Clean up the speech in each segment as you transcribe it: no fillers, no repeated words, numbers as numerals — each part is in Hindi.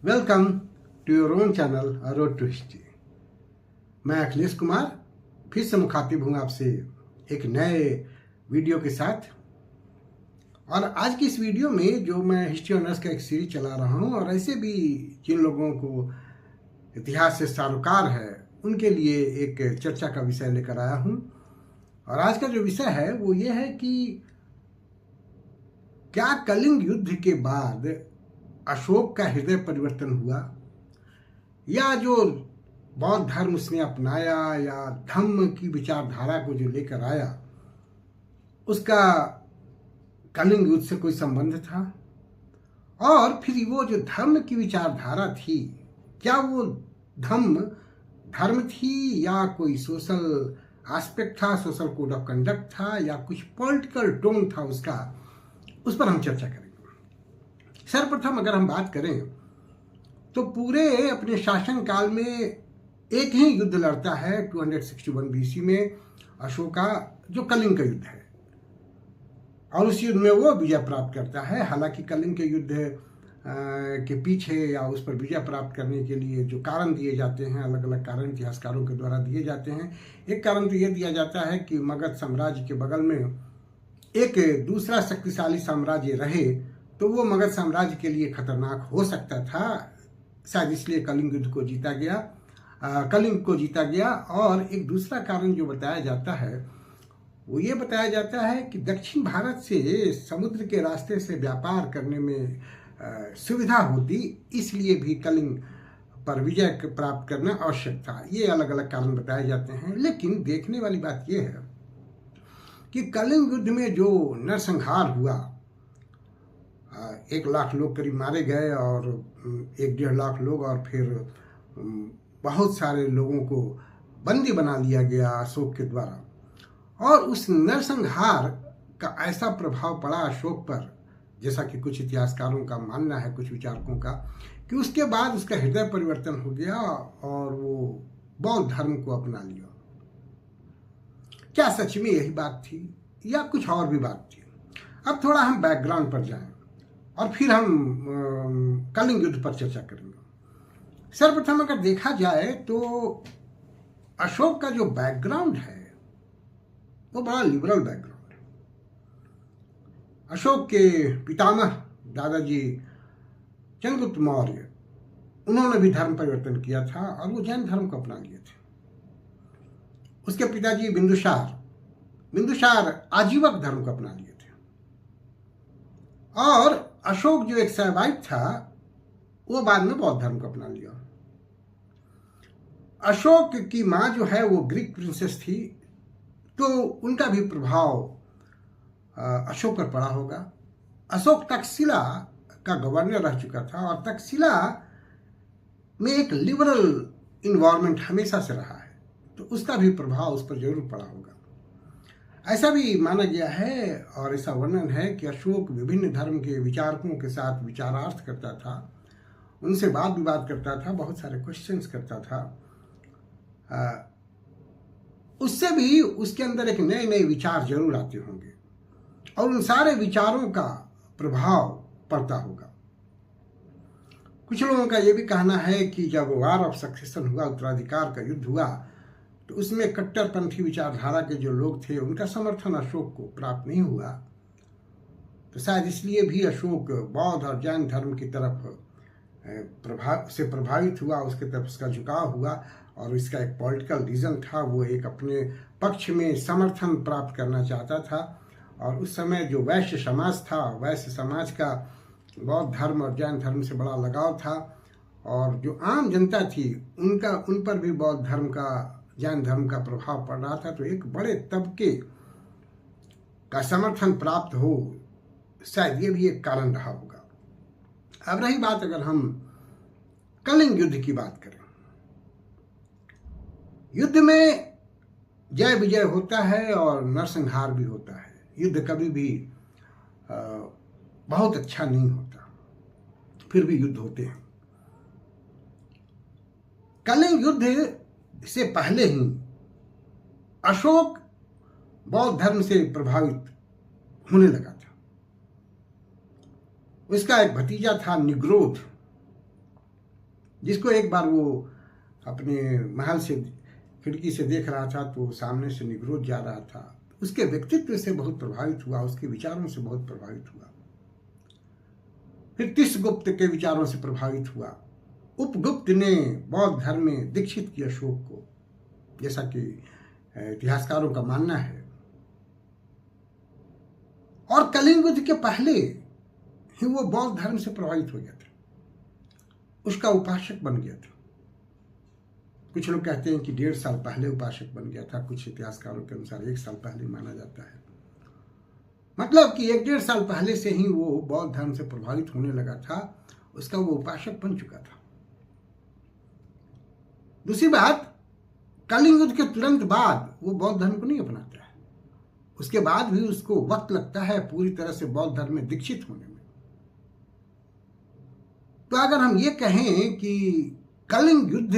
Welcome to your own channel road to history. मैं अखिलेश कुमार फिर से मुखातिब हूँ आपसे एक नए वीडियो के साथ। और आज की इस वीडियो में जो मैं हिस्ट्री ऑनर्स का एक सीरीज चला रहा हूँ और ऐसे भी जिन लोगों को इतिहास से सरोकार है उनके लिए एक चर्चा का विषय लेकर आया हूँ। और आज का जो विषय है वो ये है कि क्या कलिंग युद्ध के बाद अशोक का हृदय परिवर्तन हुआ, या जो बौद्ध धर्म उसने अपनाया या धम्म की विचारधारा को जो लेकर आया उसका कलिंग युद्ध से कोई संबंध था। और फिर वो जो धर्म की विचारधारा थी, क्या वो धर्म थी या कोई सोशल एस्पेक्ट था, सोशल कोड ऑफ कंडक्ट था या कुछ पॉलिटिकल टोन था उसका, उस पर हम चर्चा करेंगे। सर्वप्रथम अगर हम बात करें तो पूरे अपने शासन काल में एक ही युद्ध लड़ता है 261 बीसी में अशोका, जो कलिंग का युद्ध है। और उस युद्ध में वो विजय प्राप्त करता है। हालांकि कलिंग के युद्ध के पीछे या उस पर विजय प्राप्त करने के लिए जो कारण दिए जाते हैं, अलग अलग कारण इतिहासकारों के द्वारा दिए जाते हैं। एक कारण तो ये दिया जाता है कि मगध साम्राज्य के बगल में एक दूसरा शक्तिशाली साम्राज्य रहे तो वो मगध साम्राज्य के लिए खतरनाक हो सकता था, शायद इसलिए कलिंग युद्ध को जीता गया, कलिंग को जीता गया। और एक दूसरा कारण जो बताया जाता है वो ये बताया जाता है कि दक्षिण भारत से समुद्र के रास्ते से व्यापार करने में सुविधा होती, इसलिए भी कलिंग पर विजय प्राप्त करना आवश्यक था। ये अलग अलग कारण बताए जाते हैं। लेकिन देखने वाली बात यह है कि कलिंग युद्ध में जो नरसंहार हुआ, 1 लाख लोग करीब मारे गए और 1-1.5 लाख लोग, और फिर बहुत सारे लोगों को बंदी बना लिया गया अशोक के द्वारा। और उस नरसंहार का ऐसा प्रभाव पड़ा अशोक पर, जैसा कि कुछ इतिहासकारों का मानना है, कुछ विचारकों का, कि उसके बाद उसका हृदय परिवर्तन हो गया और वो बौद्ध धर्म को अपना लिया। क्या सच में यही बात थी या कुछ और भी बात थी? अब थोड़ा हम बैकग्राउंड पर जाएं और फिर हम कलिंग युद्ध पर चर्चा करेंगे। सर्वप्रथम अगर देखा जाए तो अशोक का जो बैकग्राउंड है वो बड़ा लिबरल बैकग्राउंड है। अशोक के पितामह दादाजी चंद्रगुप्त मौर्य, उन्होंने भी धर्म परिवर्तन किया था और वो जैन धर्म को अपना लिए थे। उसके पिताजी बिंदुसार आजीवक धर्म को अपना लिए थे। और अशोक जो एक शैवाइट था वो बाद में बौद्ध धर्म को अपना लिया। अशोक की माँ जो है वो ग्रीक प्रिंसेस थी, तो उनका भी प्रभाव अशोक पर पड़ा होगा। अशोक तक्षशिला का गवर्नर रह चुका था और तक्षशिला में एक लिबरल इन्वायरमेंट हमेशा से रहा है, तो उसका भी प्रभाव उस पर जरूर पड़ा होगा। ऐसा भी माना गया है और ऐसा वर्णन है कि अशोक विभिन्न धर्म के विचारकों के साथ विचारार्थ करता था, उनसे वाद विवाद करता था, बहुत सारे क्वेश्चंस करता था। उससे भी उसके अंदर एक नए नए विचार जरूर आते होंगे और उन सारे विचारों का प्रभाव पड़ता होगा। कुछ लोगों का यह भी कहना है कि जब वार ऑफ सक्सेशन हुआ, उत्तराधिकार का युद्ध हुआ, तो उसमें कट्टरपंथी विचारधारा के जो लोग थे उनका समर्थन अशोक को प्राप्त नहीं हुआ। तो शायद इसलिए भी अशोक बौद्ध और जैन धर्म की तरफ प्रभावित हुआ, उसके तरफ उसका झुकाव हुआ। और इसका एक पॉलिटिकल रीजन था, वो एक अपने पक्ष में समर्थन प्राप्त करना चाहता था। और उस समय जो वैश्य समाज था, वैश्य समाज का बौद्ध धर्म और जैन धर्म से बड़ा लगाव था, और जो आम जनता थी उन पर भी बौद्ध धर्म का, जैन धर्म का प्रभाव पड़ रहा था। तो एक बड़े तबके का समर्थन प्राप्त हो, शायद ये भी एक कारण रहा होगा। अब रही बात अगर हम कलिंग युद्ध की बात करें, युद्ध में जय विजय होता है और नरसंहार भी होता है। युद्ध कभी भी बहुत अच्छा नहीं होता, फिर भी युद्ध होते हैं। कलिंग युद्ध से पहले ही अशोक बौद्ध धर्म से प्रभावित होने लगा था। उसका एक भतीजा था निग्रोध, जिसको एक बार वो अपने महल से खिड़की से देख रहा था तो सामने से निग्रोध जा रहा था। उसके व्यक्तित्व से बहुत प्रभावित हुआ, उसके विचारों से बहुत प्रभावित हुआ। फिर तिष्ठगुप्त के विचारों से प्रभावित हुआ। उपगुप्त ने बौद्ध धर्म में दीक्षित किया अशोक को, जैसा कि इतिहासकारों का मानना है। और कलिंग युद्ध के पहले ही वो बौद्ध धर्म से प्रभावित हो गया था, उसका उपासक बन गया था। कुछ लोग कहते हैं कि 1.5 साल पहले उपासक बन गया था, कुछ इतिहासकारों के अनुसार 1 साल पहले माना जाता है। मतलब कि 1-1.5 साल पहले से ही वो बौद्ध धर्म से प्रभावित होने लगा था, उसका वो उपासक बन चुका था। दूसरी बात, कलिंग युद्ध के तुरंत बाद वो बौद्ध धर्म को नहीं अपनाता है। उसके बाद भी उसको वक्त लगता है पूरी तरह से बौद्ध धर्म में दीक्षित होने में। तो अगर हम ये कहें कि कलिंग युद्ध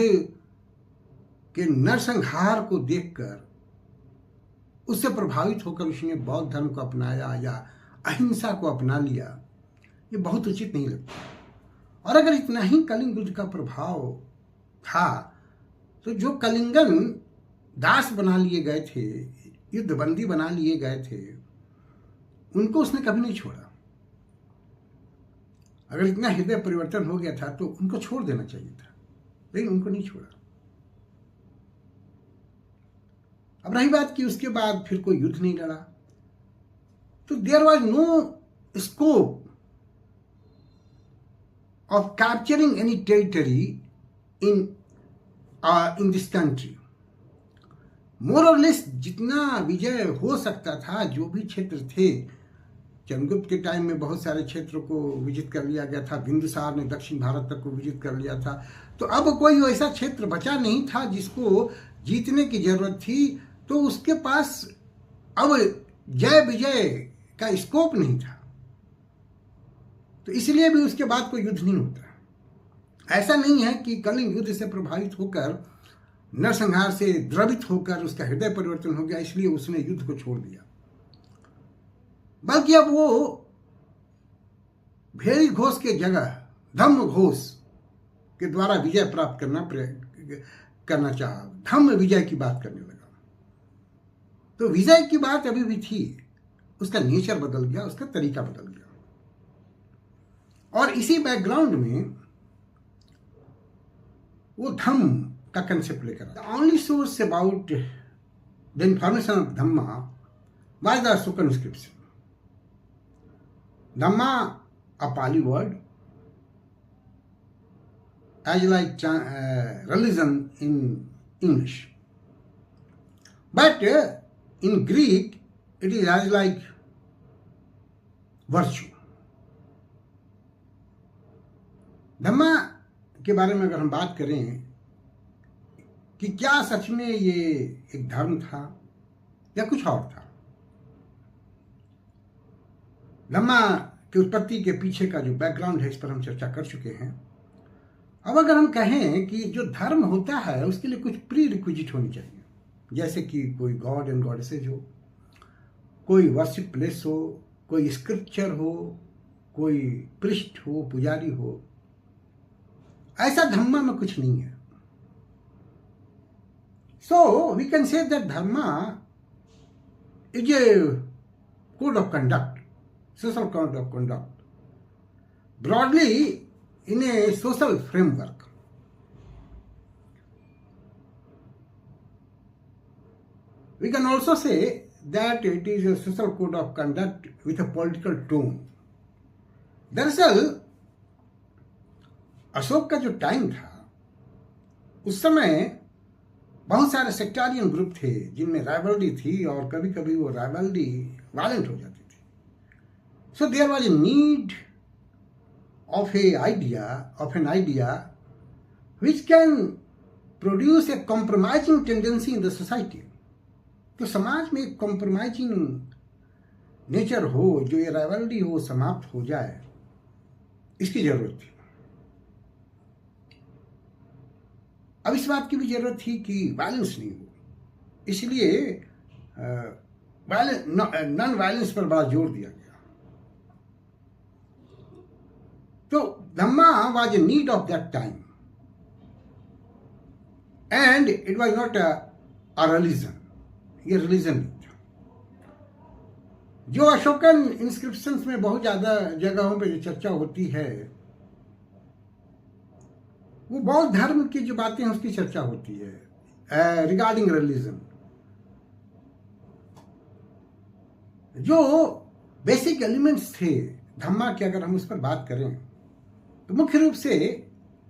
के नरसंहार को देखकर उससे प्रभावित होकर उसने बौद्ध धर्म को अपनाया या अहिंसा को अपना लिया, ये बहुत उचित नहीं लगता। और अगर इतना ही कलिंग युद्ध का प्रभाव था तो जो कलिंगन दास बना लिए गए थे, युद्धबंदी बना लिए गए थे, उनको उसने कभी नहीं छोड़ा। अगर इतना हृदय परिवर्तन हो गया था तो उनको छोड़ देना चाहिए था, लेकिन उनको नहीं छोड़ा। अब रही बात कि उसके बाद फिर कोई युद्ध नहीं लड़ा, तो there was no scope of capturing any territory in this country. More or less जितना विजय हो सकता था, जो भी क्षेत्र थे, चंद्रगुप्त के टाइम में बहुत सारे क्षेत्रों को विजित कर लिया गया था, बिंदुसार ने दक्षिण भारत तक को विजित कर लिया था। तो अब कोई ऐसा क्षेत्र बचा नहीं था जिसको जीतने की जरूरत थी, तो उसके पास अब जय विजय का स्कोप नहीं था। तो इसलिए भी उसके बाद कोई युद्ध नहीं होता। ऐसा नहीं है कि कलिंग युद्ध से प्रभावित होकर, नरसंहार से द्रवित होकर उसका हृदय परिवर्तन हो गया इसलिए उसने युद्ध को छोड़ दिया, बल्कि अब वो भेड़ी घोष के जगह धम्म घोष के द्वारा विजय प्राप्त करना चाहा, धम्म विजय की बात करने लगा। तो विजय की बात अभी भी थी, उसका नेचर बदल गया, उसका तरीका बदल गया। और इसी बैकग्राउंड में वो धम्म का कंसेप्ट लेकर the only source about the information of Dhamma was the Ashokan inscription. Dhamma a Pali word as like religion in English, but in Greek it is as like virtue. धम्मा के बारे में अगर हम बात करें कि क्या सच में ये एक धर्म था या कुछ और था, धम्मा की उत्पत्ति के पीछे का जो बैकग्राउंड है इस पर हम चर्चा कर चुके हैं। अब अगर हम कहें कि जो धर्म होता है उसके लिए कुछ प्री रिक्विजिट होनी चाहिए, जैसे कि कोई गॉड एंड गॉडेसेज हो, कोई वर्शिप प्लेस हो, कोई स्क्रिप्चर हो, कोई प्रिस्ट हो, पुजारी हो। ऐसा धम्मा में कुछ नहीं है। So we can say that dharma is a code of conduct, social code of conduct, broadly in a social framework. We can also say that it is a social code of conduct with a political tone. दरअसल अशोक का जो टाइम था उस समय बहुत सारे सेक्टारियन ग्रुप थे जिनमें राइवलरी थी और कभी कभी वो राइवलरी वायलेंट हो जाती थी। So there was a need of an idea which can produce a compromising tendency in the society. तो समाज में एक compromising नेचर हो, जो ये राइवलरी हो समाप्त हो जाए, इसकी जरूरत थी। अब इस बात की भी जरूरत थी कि वायलेंस नहीं हो, इसलिए नॉन वायलेंस पर बड़ा जोर दिया गया। तो धम्मा was a need of that time. And it was not a religion, ये रिलीजन नहीं था। जो अशोकन इंस्क्रिप्शंस में बहुत ज्यादा जगहों पे जो चर्चा होती है वो बौद्ध धर्म की जो बातें हैं उसकी चर्चा होती है रिगार्डिंग रिलीजन। जो बेसिक एलिमेंट्स थे धम्मा के, अगर हम उस पर बात करें तो मुख्य रूप से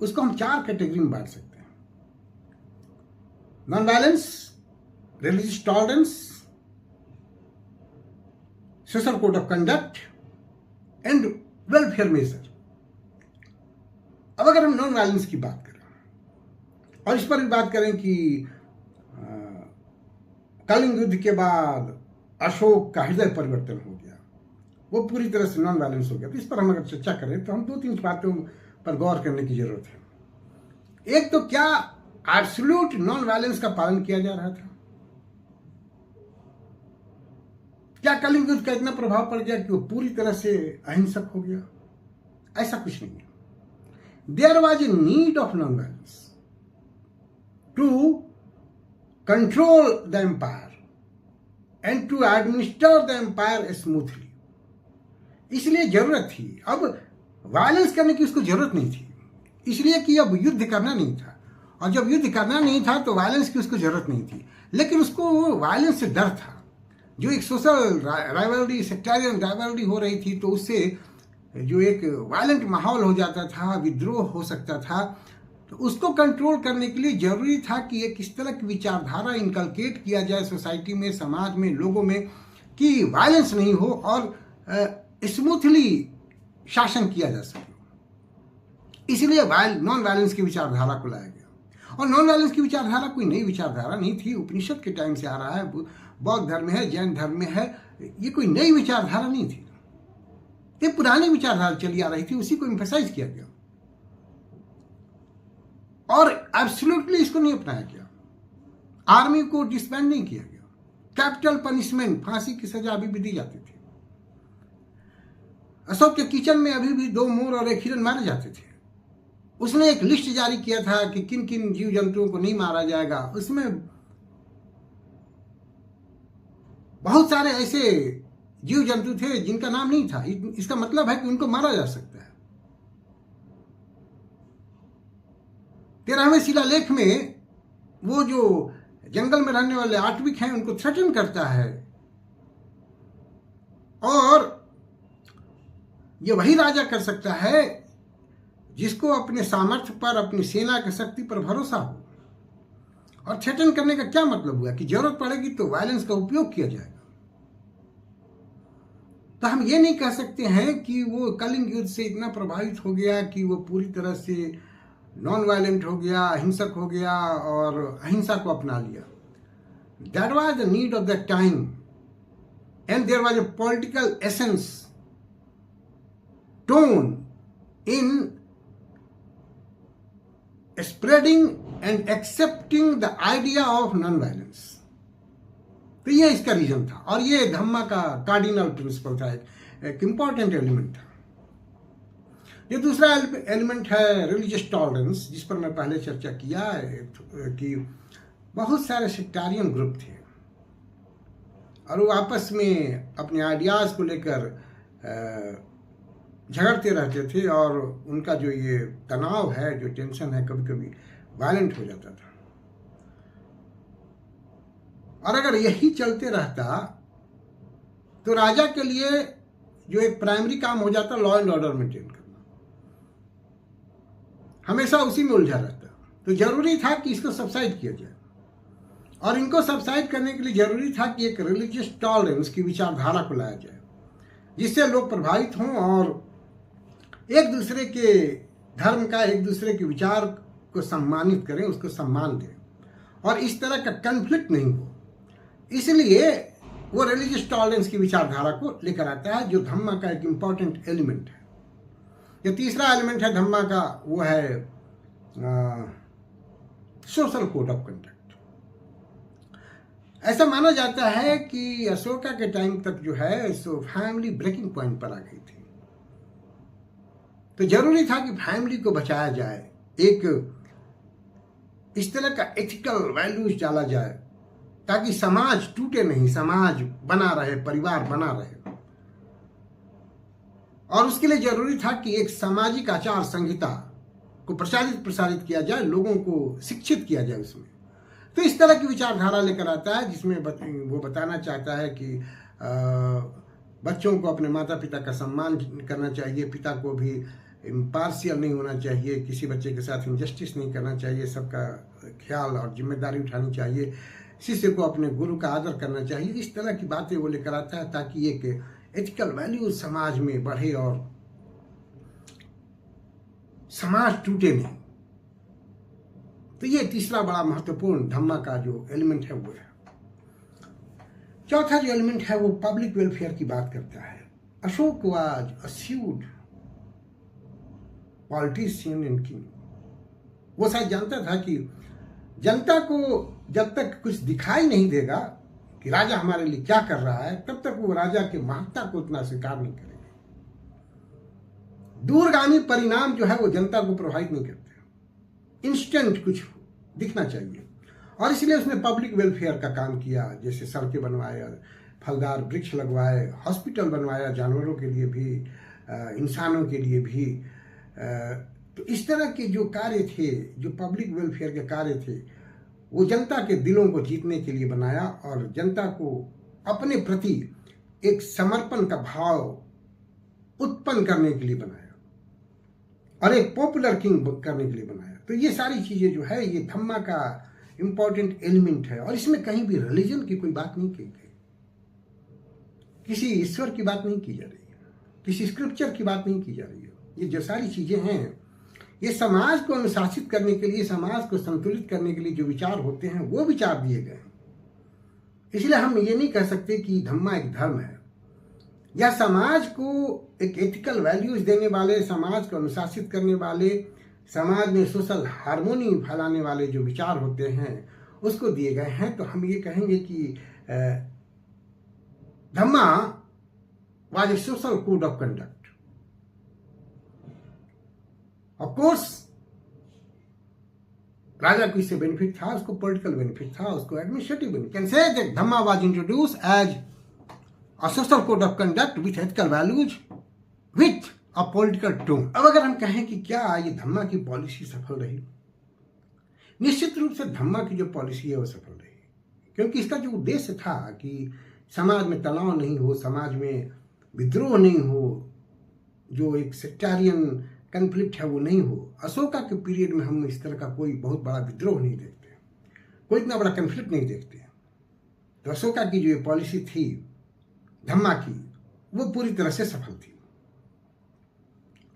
उसको हम 4 कैटेगरी में बांट सकते हैं: non violence, religious tolerance, social code of conduct and welfare measure. अब अगर हम नॉन वायलेंस की बात करें और इस पर भी बात करें कि कलिंग युद्ध के बाद अशोक का हृदय परिवर्तन हो गया, वो पूरी तरह से नॉन वायलेंस हो गया, तो इस पर हम अगर चर्चा करें तो हम 2-3 बातों पर गौर करने की जरूरत है। एक तो क्या एब्सोल्यूट नॉन वायलेंस का पालन किया जा रहा था? क्या कलिंग युद्ध का इतना प्रभाव पड़ गया कि वो पूरी तरह से अहिंसक हो गया? ऐसा कुछ नहीं है। There was a need of non violence to control the empire and to administer the empire smoothly. इसलिए जरूरत थी, अब वायलेंस करने की उसको जरूरत नहीं थी, इसलिए कि अब युद्ध करना नहीं था, और जब युद्ध करना नहीं था तो वायलेंस की उसको जरूरत नहीं थी। लेकिन उसको वायलेंस से डर था। जो एक सोशल राइवलरी, सेक्टेरियन राइवलरी हो रही थी, तो उससे जो एक वायलेंट माहौल हो जाता था, विद्रोह हो सकता था, तो उसको कंट्रोल करने के लिए जरूरी था कि एक इस तरह की विचारधारा इनकलकेट किया जाए सोसाइटी में, समाज में, लोगों में, कि वायलेंस नहीं हो और स्मूथली शासन किया जा सके। इसलिए नॉन वायलेंस की विचारधारा को लाया गया। और नॉन वायलेंस की विचारधारा कोई नई विचारधारा नहीं थी, उपनिषद के टाइम से आ रहा है, बौद्ध धर्म में है, जैन धर्म में है, ये कोई नई विचारधारा नहीं थी, ये पुरानी विचारधारा चली आ रही थी, उसी को एम्फसाइज किया गया और एब्सोल्युटली इसको नहीं अपनाया गया। आर्मी को डिसबैंड नहीं किया गया। कैपिटल पनिशमेंट, फांसी की सजा अभी भी दी जाती थी। अशोक के किचन में अभी भी 2 मोर और 1 हिरन मारे जाते थे। उसने एक लिस्ट जारी किया था कि किन किन जीव जंतुओं को नहीं मारा जाएगा। उसमें बहुत सारे ऐसे जीव जंतु थे जिनका नाम नहीं था। इसका मतलब है कि उनको मारा जा सकता है। 13वें शिलालेख में वो जो जंगल में रहने वाले आटविक हैं उनको थ्रेटन करता है, और ये वही राजा कर सकता है जिसको अपने सामर्थ्य पर, अपनी सेना की शक्ति पर भरोसा हो। और थ्रेटन करने का क्या मतलब हुआ कि जरूरत पड़ेगी तो वायलेंस का उपयोग किया जाएगा। तो हम ये नहीं कह सकते हैं कि वो कलिंग युद्ध से इतना प्रभावित हो गया कि वो पूरी तरह से नॉन वायलेंट हो गया, अहिंसक हो गया और अहिंसा को अपना लिया। That was the need of the time and there was a political essence tone in spreading and accepting the idea of non-violence। तो ये इसका रीजन था, और ये धम्मा का कार्डिनल प्रिंसिपल था, एक इंपॉर्टेंट एलिमेंट था। ये दूसरा एलिमेंट है रिलीजियस टॉलरेंस, जिस पर मैं पहले चर्चा किया कि बहुत सारे सेक्टारियन ग्रुप थे और वो आपस में अपने आइडियाज को लेकर झगड़ते रहते थे, और उनका जो ये तनाव है, जो टेंशन है, कभी कभी वायलेंट हो जाता था। और अगर यही चलते रहता तो राजा के लिए जो एक प्राइमरी काम हो जाता लॉ एंड ऑर्डर मेंटेन करना, हमेशा उसी में उलझा रहता। तो जरूरी था कि इसको सबसाइड किया जाए, और इनको सबसाइड करने के लिए जरूरी था कि एक रिलीजियस टॉलरेंस की विचारधारा को लाया जाए, जिससे लोग प्रभावित हों और एक दूसरे के धर्म का, एक दूसरे के विचार को सम्मानित करें, उसको सम्मान दें, और इस तरह का कन्फ्लिक्ट नहीं हो। इसलिए वो रिलीजियस टॉलरेंस की विचारधारा को लेकर आता है, जो धम्मा का एक इंपॉर्टेंट एलिमेंट है। जो तीसरा एलिमेंट है धम्मा का, वो है सोशल कोड ऑफ कंडक्ट। ऐसा माना जाता है कि अशोका के टाइम तक जो है सो फैमिली ब्रेकिंग पॉइंट पर आ गई थी। तो जरूरी था कि फैमिली को बचाया जाए, एक इस तरह का एथिकल वैल्यूज डाला जाए ताकि समाज टूटे नहीं, समाज बना रहे, परिवार बना रहे। और उसके लिए जरूरी था कि एक सामाजिक आचार संहिता को प्रसारित किया जाए, लोगों को शिक्षित किया जाए उसमें। तो इस तरह की विचारधारा लेकर आता है जिसमें वो बताना चाहता है कि बच्चों को अपने माता पिता का सम्मान करना चाहिए, पिता को भी इम्पार्शियल नहीं होना चाहिए, किसी बच्चे के साथ इनजस्टिस नहीं करना चाहिए, सबका ख्याल और जिम्मेदारी उठानी चाहिए, शिष्य को अपने गुरु का आदर करना चाहिए। इस तरह की बातें वो लेकर आता है ताकि एक एथिकल वैल्यूज समाज में बढ़े और समाज टूटे नहीं। तो ये तीसरा बड़ा महत्वपूर्ण धम्मा का जो एलिमेंट है वो है। चौथा जो एलिमेंट है वो पब्लिक वेलफेयर की बात करता है। Ashok was a shrewd politician and king. वो शायद जानता था कि जनता को जब तक कुछ दिखाई नहीं देगा कि राजा हमारे लिए क्या कर रहा है, तब तक वो राजा की महत्ता को उतना स्वीकार नहीं करेगा। दूरगामी परिणाम जो है वो जनता को प्रभावित नहीं करते, इंस्टेंट कुछ दिखना चाहिए। और इसलिए उसने पब्लिक वेलफेयर का काम किया, जैसे सड़कें बनवाए, फलदार वृक्ष लगवाए, हॉस्पिटल बनवाया जानवरों के लिए भी, इंसानों के लिए भी। तो इस तरह के जो कार्य थे, जो पब्लिक वेलफेयर के कार्य थे, वो जनता के दिलों को जीतने के लिए बनाया और जनता को अपने प्रति एक समर्पण का भाव उत्पन्न करने के लिए बनाया और एक पॉपुलर किंग करने के लिए बनाया। तो ये सारी चीजें जो है ये धम्मा का इंपॉर्टेंट एलिमेंट है। और इसमें कहीं भी रिलीजन की कोई बात नहीं की गई, किसी ईश्वर की बात नहीं की जा रही है, किसी स्क्रिप्चर की बात नहीं की जा रही है। ये जो सारी चीजें हैं ये समाज को अनुशासित करने के लिए, समाज को संतुलित करने के लिए जो विचार होते हैं वो विचार दिए गए हैं। इसलिए हम ये नहीं कह सकते कि धम्मा एक धर्म है या समाज को एक एथिकल वैल्यूज देने वाले, समाज को अनुशासित करने वाले, समाज में सोशल हार्मोनी फैलाने वाले जो विचार होते हैं उसको दिए गए हैं। तो हम ये कहेंगे कि dhamma was a social code of conduct. Of course राजा को इससे बेनिफिट था, उसको पॉलिटिकल बेनिफिट था, उसको administrative benefit. Can say that dhamma was introduced as a social code of conduct with ethical values with a political tone। अब अगर हम कहें कि क्या ये धम्मा की पॉलिसी सफल रही, निश्चित रूप से धम्मा की जो पॉलिसी है वो सफल रही, क्योंकि इसका जो उद्देश्य था कि समाज में तनाव नहीं हो, समाज में विद्रोह नहीं हो, जो एक सेक्टारियन कन्फ्लिक्ट है वो नहीं हो। अशोका के पीरियड में हम इस तरह का कोई बहुत बड़ा विद्रोह नहीं देखते, कोई इतना बड़ा कन्फ्लिक्ट नहीं देखते। तो अशोका की जो ये पॉलिसी थी धम्मा की, वो पूरी तरह से सफल थी।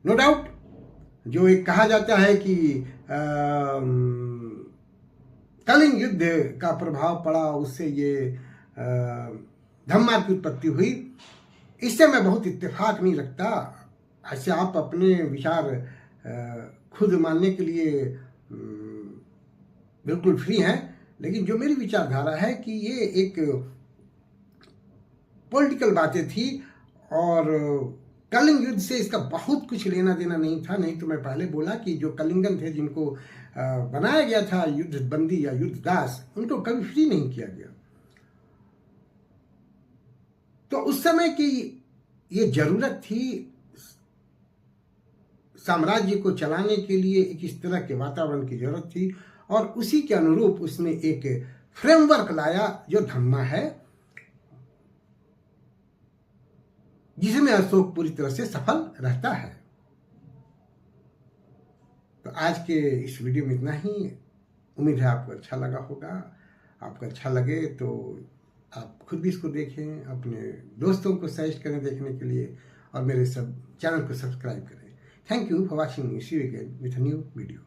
नो डाउट जो एक कहा जाता है कि कलिंग युद्ध का प्रभाव पड़ा, उससे ये धम्मा की उत्पत्ति हुई, इससे मैं बहुत इत्तेफाक नहीं रखता। ऐसे आप अपने विचार खुद मानने के लिए बिल्कुल फ्री हैं, लेकिन जो मेरी विचारधारा है कि ये एक पॉलिटिकल बातें थी और कलिंग युद्ध से इसका बहुत कुछ लेना देना नहीं था। नहीं तो मैं पहले बोला कि जो कलिंगन थे, जिनको बनाया गया था युद्ध बंदी या युद्ध दास, उनको कभी फ्री नहीं किया गया। तो उस समय की ये जरूरत थी साम्राज्य को चलाने के लिए, एक इस तरह के वातावरण की जरूरत थी और उसी के अनुरूप उसने एक फ्रेमवर्क लाया जो धम्मा है, जिसमें अशोक पूरी तरह से सफल रहता है। तो आज के इस वीडियो में इतना ही। उम्मीद है आपको अच्छा लगा होगा। आपको अच्छा लगे तो आप खुद भी इसको देखें, अपने दोस्तों को सजेस्ट करें देखने के लिए और मेरे सब चैनल को सब्सक्राइब करें। Thank you for watching. See you again with a new video.